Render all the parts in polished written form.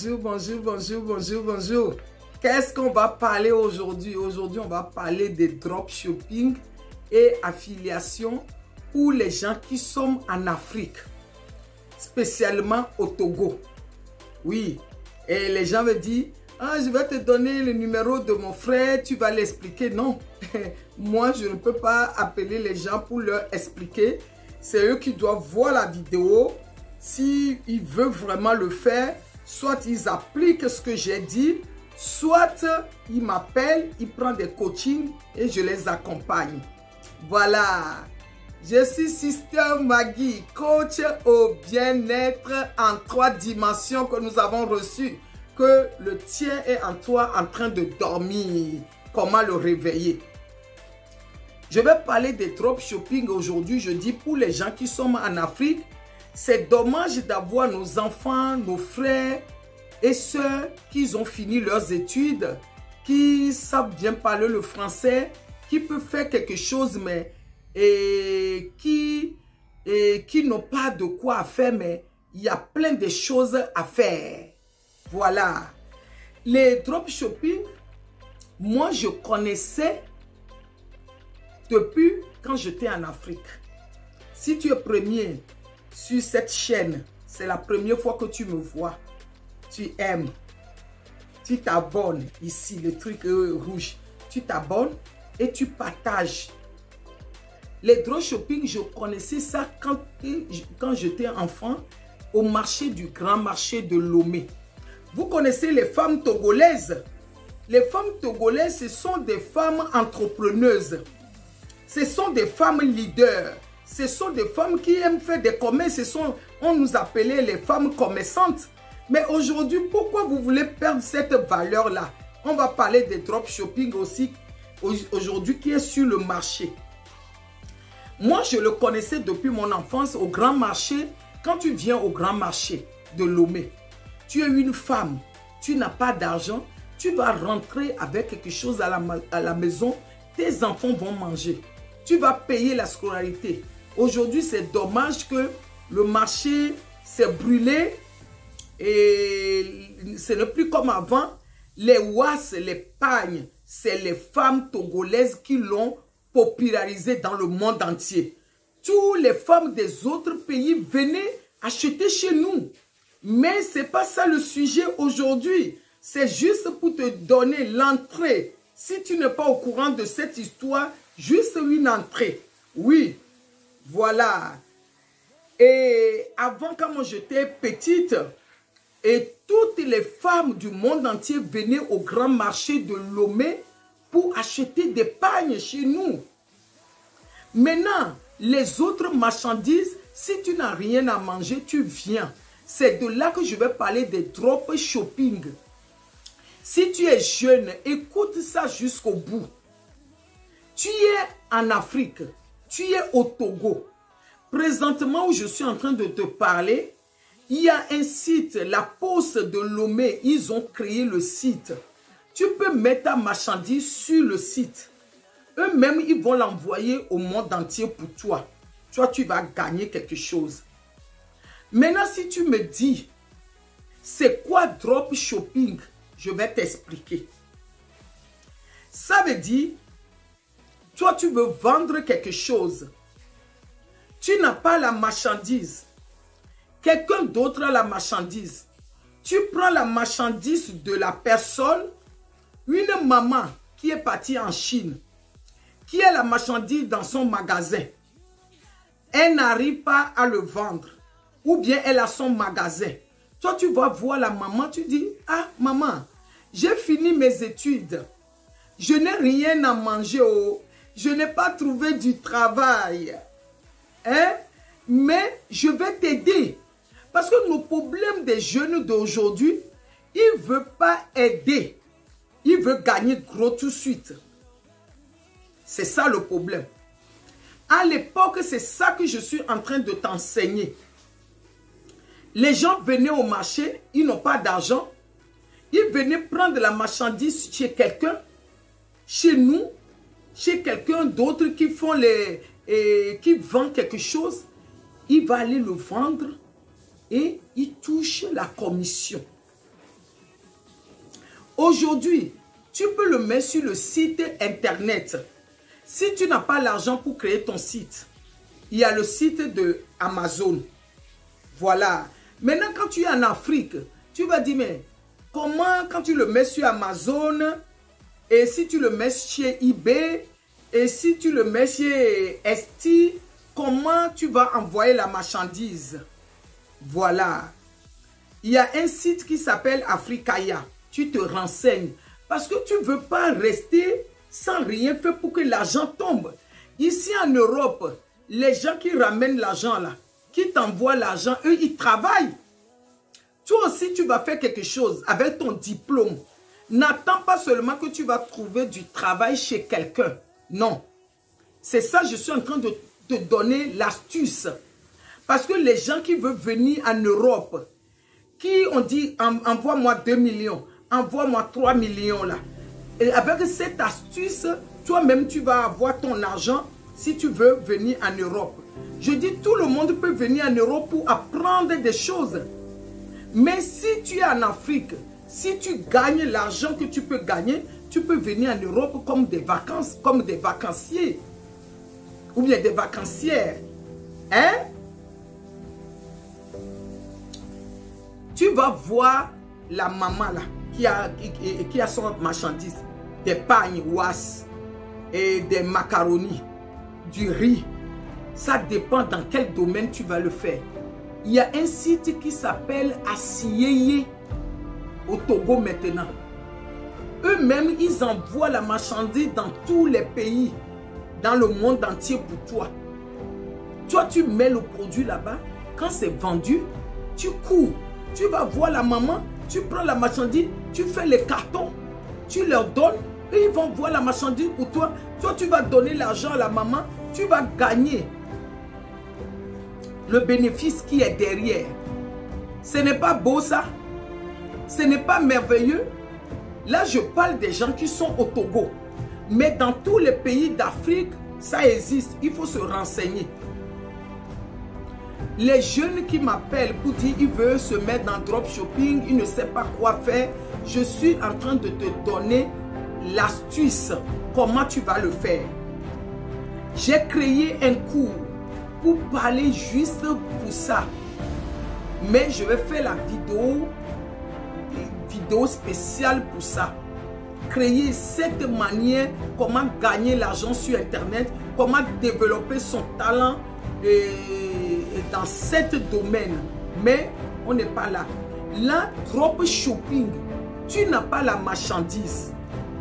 bonjour. Qu'est-ce qu'on va parler aujourd'hui? Aujourd'hui, on va parler des dropshipping et affiliation pour les gens qui sont en Afrique, spécialement au Togo. Oui, et les gens me disent, ah, je vais te donner le numéro de mon frère, tu vas l'expliquer. Non, moi, je ne peux pas appeler les gens pour leur expliquer. C'est eux qui doivent voir la vidéo. S'ils veulent vraiment le faire, soit ils appliquent ce que j'ai dit, soit ils m'appellent, ils prennent des coachings et je les accompagne. Voilà, je suis Sister Maggie, coach au bien-être en 3 dimensions que nous avons reçues. Que le tien est en toi en train de dormir. Comment le réveiller? Je vais parler des dropshipping aujourd'hui. Je dis pour les gens qui sont en Afrique, c'est dommage d'avoir nos enfants, nos frères et sœurs qui ont fini leurs études, qui savent bien parler le français, qui peuvent faire quelque chose, mais qui n'ont pas de quoi faire, mais il y a plein de choses à faire. Voilà. Les dropshipping, moi je connaissais depuis quand j'étais en Afrique. Si tu es premier sur cette chaîne, c'est la première fois que tu me vois. Tu aimes, tu t'abonnes ici, le truc rouge. Tu t'abonnes et tu partages. Les dropshipping, je connaissais ça quand j'étais enfant au marché du grand marché de Lomé. Vous connaissez les femmes togolaises? Les femmes togolaises, ce sont des femmes entrepreneuses. Ce sont des femmes leaders. Ce sont des femmes qui aiment faire des commerces. On nous appelait les femmes commerçantes. Mais aujourd'hui, pourquoi vous voulez perdre cette valeur-là? On va parler des dropshipping aussi aujourd'hui qui est sur le marché. Moi, je le connaissais depuis mon enfance au grand marché. Quand tu viens au grand marché de Lomé, tu es une femme, tu n'as pas d'argent, tu vas rentrer avec quelque chose à la maison, tes enfants vont manger. Tu vas payer la scolarité. Aujourd'hui, c'est dommage que le marché s'est brûlé et ce n'est plus comme avant. Les was, les pagnes, c'est les femmes togolaises qui l'ont popularisé dans le monde entier. Toutes les femmes des autres pays venaient acheter chez nous. Mais ce n'est pas ça le sujet aujourd'hui. C'est juste pour te donner l'entrée. Si tu n'es pas au courant de cette histoire, juste une entrée. Oui, voilà. Et avant, quand j'étais petite, et toutes les femmes du monde entier venaient au grand marché de Lomé pour acheter des pagnes chez nous. Maintenant, les autres marchandises, si tu n'as rien à manger, tu viens. C'est de là que je vais parler des dropshipping. Si tu es jeune, écoute ça jusqu'au bout. Tu es en Afrique, tu es au Togo. Présentement où je suis en train de te parler, il y a un site, la Poste de Lomé, ils ont créé le site. Tu peux mettre ta marchandise sur le site. Eux-mêmes, ils vont l'envoyer au monde entier pour toi. Toi, tu vas gagner quelque chose. Maintenant, si tu me dis, c'est quoi dropshipping? Je vais t'expliquer. Ça veut dire, toi, tu veux vendre quelque chose. Tu n'as pas la marchandise. Quelqu'un d'autre a la marchandise. Tu prends la marchandise de la personne, une maman qui est partie en Chine, qui a la marchandise dans son magasin. Elle n'arrive pas à le vendre. Ou bien elle a son magasin. Toi, tu vas voir la maman, tu dis, ah, maman, j'ai fini mes études. Je n'ai rien à manger. Oh. Je n'ai pas trouvé du travail. Hein? Mais je vais t'aider. Parce que nos problèmes des jeunes d'aujourd'hui, ils ne veulent pas aider. Ils veulent gagner gros tout de suite. C'est ça le problème. À l'époque, c'est ça que je suis en train de t'enseigner. Les gens venaient au marché, ils n'ont pas d'argent. Ils venaient prendre la marchandise chez quelqu'un, chez nous, chez quelqu'un d'autre qui vend quelque chose. Il va aller le vendre et il touche la commission. Aujourd'hui, tu peux le mettre sur le site internet. Si tu n'as pas l'argent pour créer ton site, il y a le site de Amazon. Voilà. Maintenant, quand tu es en Afrique, tu vas dire, mais comment, quand tu le mets sur Amazon, et si tu le mets chez eBay, et si tu le mets chez Etsy, comment tu vas envoyer la marchandise? Voilà. Il y a un site qui s'appelle Afrikaya. Tu te renseignes. Parce que tu ne veux pas rester sans rien faire pour que l'argent tombe. Ici en Europe, les gens qui ramènent l'argent là, qui t'envoient l'argent, eux, ils travaillent. Toi aussi, tu vas faire quelque chose avec ton diplôme. N'attends pas seulement que tu vas trouver du travail chez quelqu'un. Non. C'est ça, je suis en train de te donner l'astuce. Parce que les gens qui veulent venir en Europe, qui ont dit, envoie-moi 2 millions, envoie-moi 3 millions là. Et avec cette astuce, toi-même, tu vas avoir ton argent si tu veux venir en Europe. Je dis, tout le monde peut venir en Europe pour apprendre des choses. Mais si tu es en Afrique, si tu gagnes l'argent que tu peux gagner, tu peux venir en Europe comme des vacances, comme des vacanciers. Ou bien des vacancières. Hein? Tu vas voir la maman là, qui a son marchandise. Des pagnes, was, et des macaronis, du riz. Ça dépend dans quel domaine tu vas le faire. Il y a un site qui s'appelle Asiyeye au Togo maintenant. Eux-mêmes, ils envoient la marchandise dans tous les pays, dans le monde entier pour toi. Toi, tu mets le produit là-bas. Quand c'est vendu, tu cours. Tu vas voir la maman, tu prends la marchandise, tu fais les cartons, tu leur donnes, et ils vont voir la marchandise pour toi. Toi, tu vas donner l'argent à la maman, tu vas gagner le bénéfice qui est derrière. Ce n'est pas beau ça? Ce n'est pas merveilleux? Là, je parle des gens qui sont au Togo. Mais dans tous les pays d'Afrique, ça existe. Il faut se renseigner. Les jeunes qui m'appellent pour dire qu'ils veulent se mettre dans dropshipping, ils ne savent pas quoi faire. Je suis en train de te donner l'astuce. Comment tu vas le faire? J'ai créé un cours pour parler juste pour ça. Mais je vais faire la vidéo spéciale pour ça. Créer cette manière, comment gagner l'argent sur Internet, comment développer son talent dans cet domaine. Mais on n'est pas là. Là, dropshipping, tu n'as pas la marchandise.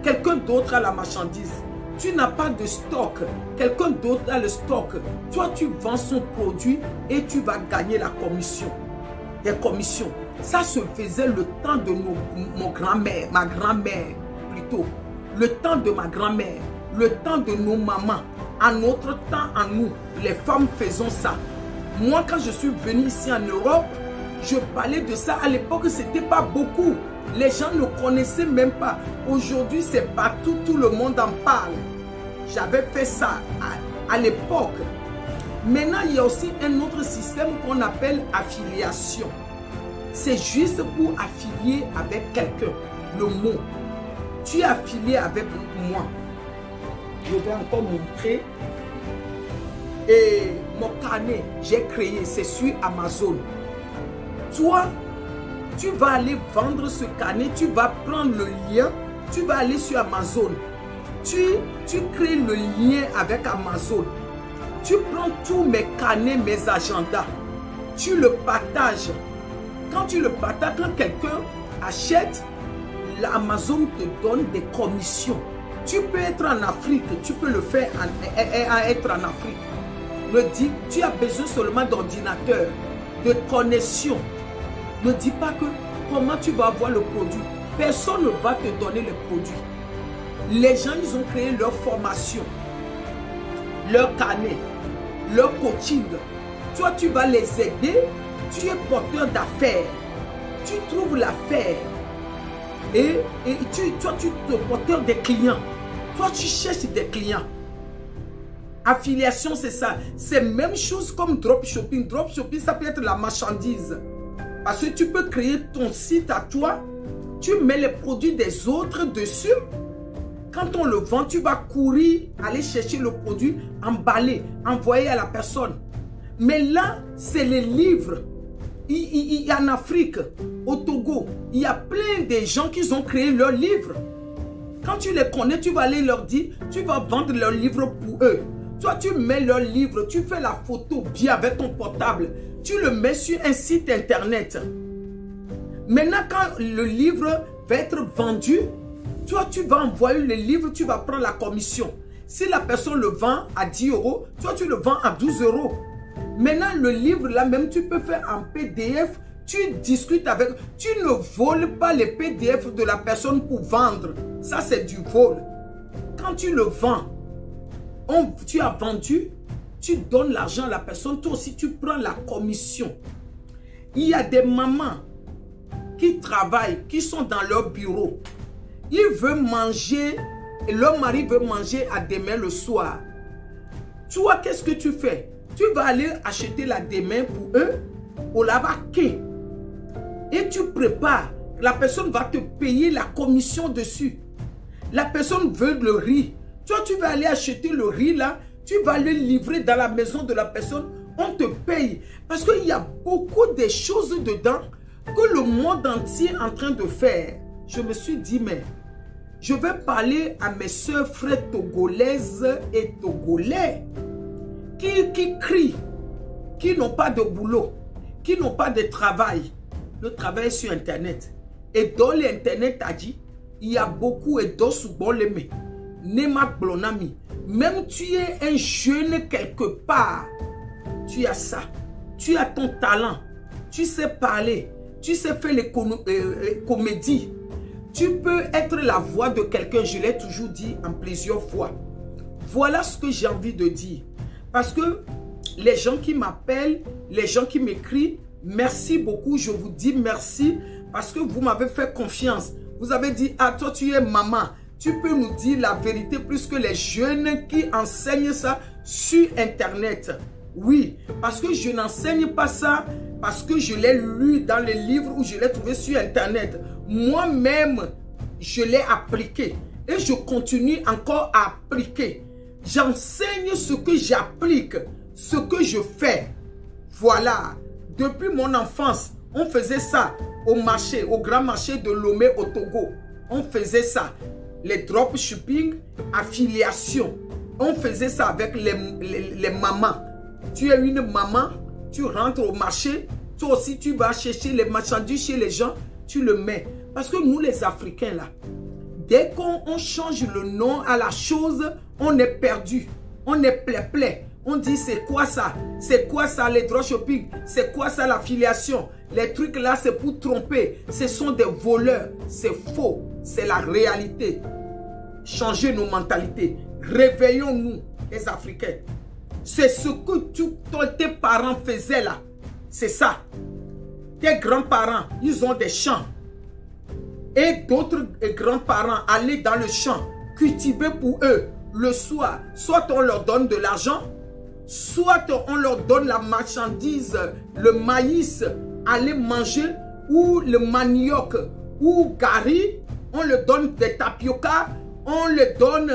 Quelqu'un d'autre a la marchandise. Tu n'as pas de stock. Quelqu'un d'autre a le stock. Toi, tu vends son produit et tu vas gagner la commission. Des commissions. Ça se faisait le temps de mon grand-mère, ma grand-mère plutôt. Le temps de ma grand-mère. Le temps de nos mamans. À notre temps, à nous, les femmes faisons ça. Moi, quand je suis venue ici en Europe, je parlais de ça. À l'époque, ce n'était pas beaucoup. Les gens ne connaissaient même pas. Aujourd'hui, c'est partout, tout le monde en parle. J'avais fait ça à l'époque. Maintenant, il y a aussi un autre système qu'on appelle affiliation. C'est juste pour affilier avec quelqu'un. Le mot. Tu es affilié avec moi. Je vais encore montrer. Et mon carnet, j'ai créé, c'est sur Amazon. Toi, tu vas aller vendre ce carnet, tu vas prendre le lien, tu vas aller sur Amazon. Tu crées le lien avec Amazon. Tu prends tous mes carnets, mes agendas. Tu le partages. Quand tu le partages, quand quelqu'un achète, Amazon te donne des commissions. Tu peux être en Afrique, tu peux le faire être en Afrique. Ne dis, tu as besoin seulement d'ordinateur, de connexion. Ne dis pas que comment tu vas avoir le produit. Personne ne va te donner le produit. Les gens, ils ont créé leur formation, leur carnet, leur coaching. Toi, tu vas les aider. Tu es porteur d'affaires. Tu trouves l'affaire. Et toi, tu es porteur des clients. Toi, tu cherches des clients. Affiliation, c'est ça. C'est la même chose comme dropshipping. Dropshipping, ça peut être la marchandise. Parce que tu peux créer ton site à toi Tu mets les produits des autres dessus. Quand on le vend, tu vas courir, aller chercher le produit, emballer, envoyer à la personne. Mais là, c'est les livres. En Afrique, au Togo, il y a plein de gens qui ont créé leurs livres. Quand tu les connais, tu vas aller leur dire, tu vas vendre leurs livres pour eux. Toi, tu mets leurs livres, tu fais la photo bien avec ton portable. Tu le mets sur un site internet. Maintenant, quand le livre va être vendu, toi, tu vas envoyer le livre, tu vas prendre la commission. Si la personne le vend à 10 €, toi, tu le vends à 12 €. Maintenant, le livre, là même, tu peux faire en PDF. Tu discutes avec... Tu ne voles pas les PDF de la personne pour vendre. Ça, c'est du vol. Quand tu le vends, tu as vendu, tu donnes l'argent à la personne. Toi aussi, tu prends la commission. Il y a des mamans qui travaillent, qui sont dans leur bureau. Ils veulent manger, et leur mari veut manger à demain le soir. Toi, qu'est-ce que tu fais? Tu vas aller acheter la demain pour eux au lavaquet. Et tu prépares. La personne va te payer la commission dessus. La personne veut le riz. Toi, tu vas aller acheter le riz là. Tu vas le livrer dans la maison de la personne. On te paye. Parce qu'il y a beaucoup de choses dedans que le monde entier est en train de faire. Je me suis dit, mais je vais parler à mes soeurs, frères togolaises et togolais qui crient, qui n'ont pas de boulot, qui n'ont pas de travail. Le travail est sur Internet. Et dans l'Internet, a dit, il y a beaucoup et d'autres bon les mains. Nema blonami. Même tu es un jeune quelque part, tu as ça. Tu as ton talent. Tu sais parler. Tu sais faire les comédies. Tu peux être la voix de quelqu'un. Je l'ai toujours dit en plusieurs fois. Voilà ce que j'ai envie de dire. Parce que les gens qui m'appellent, les gens qui m'écrivent, merci beaucoup. Je vous dis merci parce que vous m'avez fait confiance. Vous avez dit, ah toi tu es maman. Tu peux nous dire la vérité plus que les jeunes qui enseignent ça sur Internet. Oui, parce que je n'enseigne pas ça parce que je l'ai lu dans les livres ou je l'ai trouvé sur Internet. Moi-même, je l'ai appliqué et je continue encore à appliquer. J'enseigne ce que j'applique, ce que je fais. Voilà. Depuis mon enfance, on faisait ça au marché, au grand marché de Lomé au Togo. On faisait ça. Les dropshipping, affiliation. On faisait ça avec les mamans. Tu es une maman, tu rentres au marché, toi aussi tu vas chercher les marchandises chez les gens, tu le mets. Parce que nous les Africains là, dès qu'on change le nom à la chose, on est perdu, on est plais-plais. On dit c'est quoi ça? C'est quoi ça les dropshipping? C'est quoi ça l'affiliation? Les trucs là c'est pour tromper, ce sont des voleurs, c'est faux, c'est la réalité. Changez nos mentalités, réveillons-nous les Africains. C'est ce que tes parents faisaient là. C'est ça. Tes grands-parents, ils ont des champs. Et d'autres grands-parents allaient dans le champ, cultiver pour eux le soir. Soit on leur donne de l'argent, soit on leur donne la marchandise, le maïs, aller manger, ou le manioc, ou gari. On leur donne des tapioca, on leur donne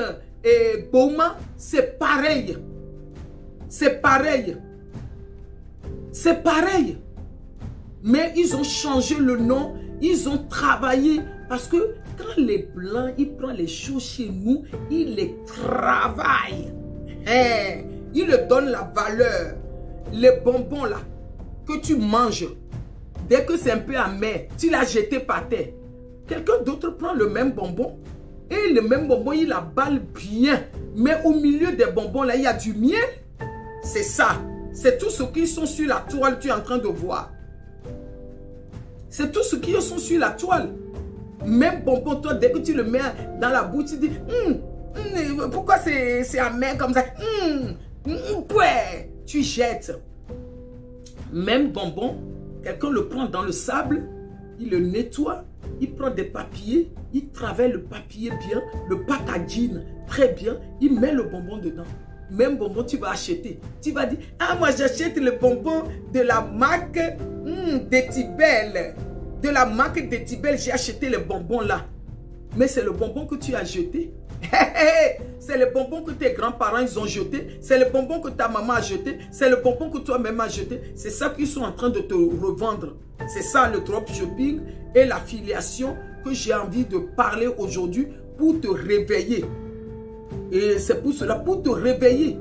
boma. C'est pareil. C'est pareil. C'est pareil. Mais ils ont changé le nom. Ils ont travaillé. Parce que quand les Blancs, ils prennent les choses chez nous, ils les travaillent. Ils leur donnent la valeur. Les bonbons là, que tu manges, dès que c'est un peu amer, tu l'as jeté par terre. Quelqu'un d'autre prend le même bonbon. Et le même bonbon, il l'emballe bien. Mais au milieu des bonbons là, il y a du miel. C'est ça. C'est tout ce qui sont sur la toile que tu es en train de voir. C'est tout ce qui sont sur la toile. Même bonbon, toi, dès que tu le mets dans la bouche, tu dis, pourquoi c'est amer comme ça? Ouais. Tu jettes. Même bonbon, quelqu'un le prend dans le sable, il le nettoie, il prend des papiers, il travaille le papier bien, le packaging très bien, il met le bonbon dedans. Même bonbon, tu vas acheter. Tu vas dire, ah, moi j'achète le bonbon de la marque Détibel. de la marque d'Etibel, j'ai acheté les bonbons là. Mais c'est le bonbon que tu as jeté. C'est le bonbon que tes grands-parents ils ont jeté. C'est le bonbon que ta maman a jeté. C'est le bonbon que toi-même as jeté. C'est ça qu'ils sont en train de te revendre. C'est ça le dropshipping et l'affiliation que j'ai envie de parler aujourd'hui pour te réveiller. Et c'est pour cela, pour te réveiller.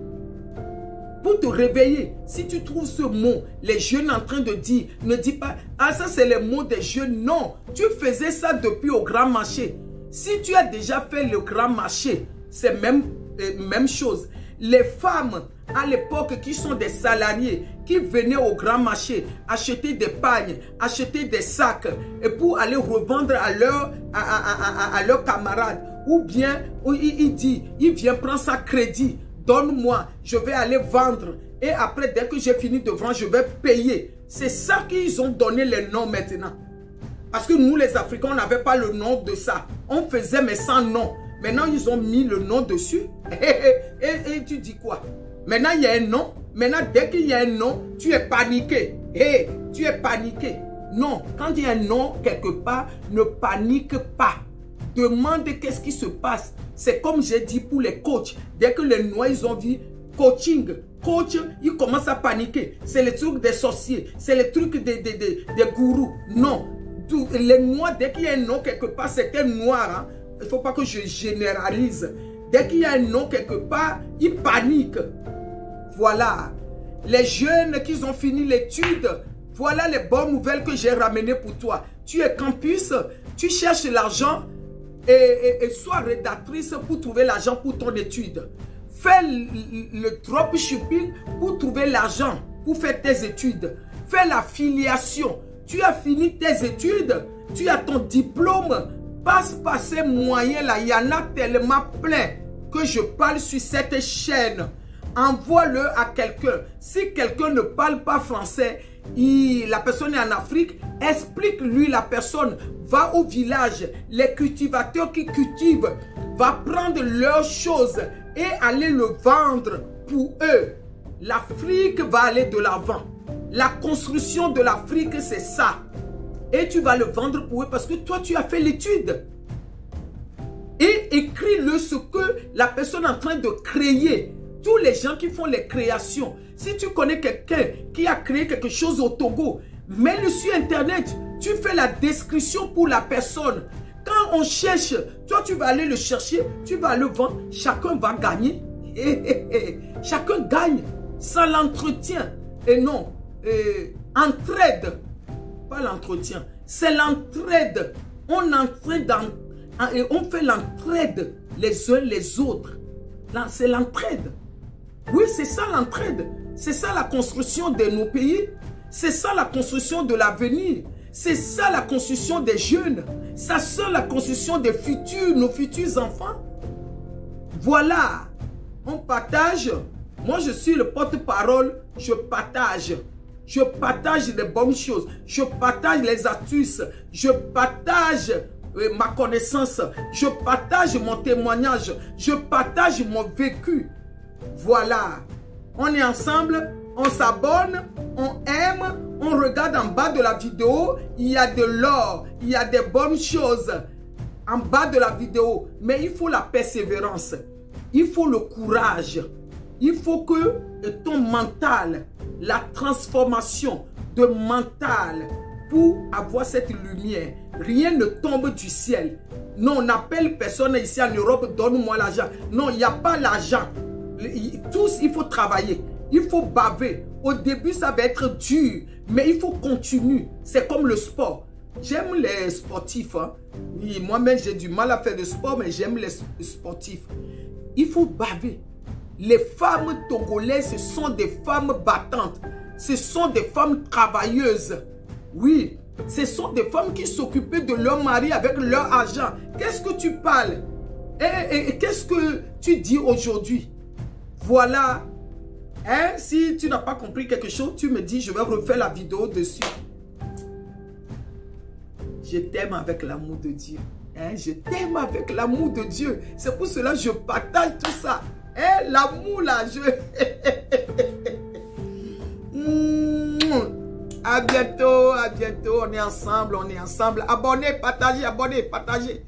Pour te réveiller, si tu trouves ce mot, les jeunes en train de dire, ne dis pas, ah ça c'est les mots des jeunes. Non, tu faisais ça depuis au grand marché. Si tu as déjà fait le grand marché, c'est même chose. Les femmes à l'époque qui sont des salariés, qui venaient au grand marché, acheter des pagnes, acheter des sacs, et pour aller revendre à leurs camarades. Ou bien, il vient prendre sa crédit. Donne-moi, je vais aller vendre. Et après, dès que j'ai fini de vendre, je vais payer. C'est ça qu'ils ont donné les noms maintenant. Parce que nous, les Africains, on n'avait pas le nom de ça. On faisait, mais sans nom. Maintenant, ils ont mis le nom dessus. Et tu dis quoi? Maintenant, il y a un nom. Maintenant, dès qu'il y a un nom, tu es paniqué. Tu es paniqué. Non, quand il y a un nom quelque part, ne panique pas. Demande qu'est-ce qui se passe. C'est comme j'ai dit pour les coachs. Dès que les Noirs, ils ont dit coaching, coach, ils commencent à paniquer. C'est les trucs des sorciers. C'est les trucs des gourous. Non. Les Noirs, dès qu'il y a un nom quelque part, c'est un noir. Hein? Il ne faut pas que je généralise. Dès qu'il y a un nom quelque part, ils paniquent. Voilà. Les jeunes qui ont fini l'étude, voilà les bonnes nouvelles que j'ai ramenées pour toi. Tu es campus, tu cherches l'argent. Et sois rédactrice pour trouver l'argent pour ton étude. Fais le dropshipping pour trouver l'argent pour faire tes études. Fais l'affiliation. Tu as fini tes études, tu as ton diplôme. Passe par ces moyens-là. Il y en a tellement plein que je parle sur cette chaîne. Envoie-le à quelqu'un. Si quelqu'un ne parle pas français, la personne est en Afrique, explique-lui la personne. Va au village, les cultivateurs qui cultivent, va prendre leurs choses et aller le vendre pour eux. L'Afrique va aller de l'avant. La construction de l'Afrique, c'est ça. Et tu vas le vendre pour eux parce que toi, tu as fait l'étude. Et écris-le ce que la personne est en train de créer. Tous les gens qui font les créations. Si tu connais quelqu'un qui a créé quelque chose au Togo, mets-le sur Internet. Tu fais la description pour la personne. Quand on cherche, toi tu vas aller le chercher, tu vas le vendre. Chacun va gagner. Chacun gagne. Ça l'entretien. Et non, entraide. Pas l'entretien. C'est l'entraide. On fait l'entraide les uns les autres. C'est l'entraide. Oui, c'est ça l'entraide. C'est ça la construction de nos pays. C'est ça la construction de l'avenir. C'est ça la construction des jeunes. C'est ça la construction des futurs, nos futurs enfants. Voilà. On partage. Moi, je suis le porte-parole. Je partage. Je partage des bonnes choses. Je partage les astuces. Je partage ma connaissance. Je partage mon témoignage. Je partage mon vécu. Voilà. On est ensemble. On s'abonne. On aime. On regarde en bas de la vidéo. Il y a de l'or. Il y a des bonnes choses en bas de la vidéo. Mais il faut la persévérance. Il faut le courage. Il faut que ton mental, la transformation de mental pour avoir cette lumière. Rien ne tombe du ciel. Non, on n'appelle personne ici en Europe, donne-moi l'argent. Non, il n'y a pas l'argent. Tous, il faut travailler. Il faut baver. Au début, ça va être dur, mais il faut continuer. C'est comme le sport. J'aime les sportifs. Hein. Oui, moi-même, j'ai du mal à faire de sport, mais j'aime les sportifs. Il faut baver. Les femmes togolaises, ce sont des femmes battantes. Ce sont des femmes travailleuses. Oui, ce sont des femmes qui s'occupaient de leur mari avec leur argent. Qu'est-ce que tu parles? Et qu'est-ce que tu dis aujourd'hui? Voilà. Hein? Si tu n'as pas compris quelque chose, tu me dis, je vais refaire la vidéo dessus. Je t'aime avec l'amour de Dieu. Hein? Je t'aime avec l'amour de Dieu. C'est pour cela que je partage tout ça. Hein? L'amour là, À bientôt, on est ensemble, on est ensemble. Abonnez, partagez, abonnez, partagez.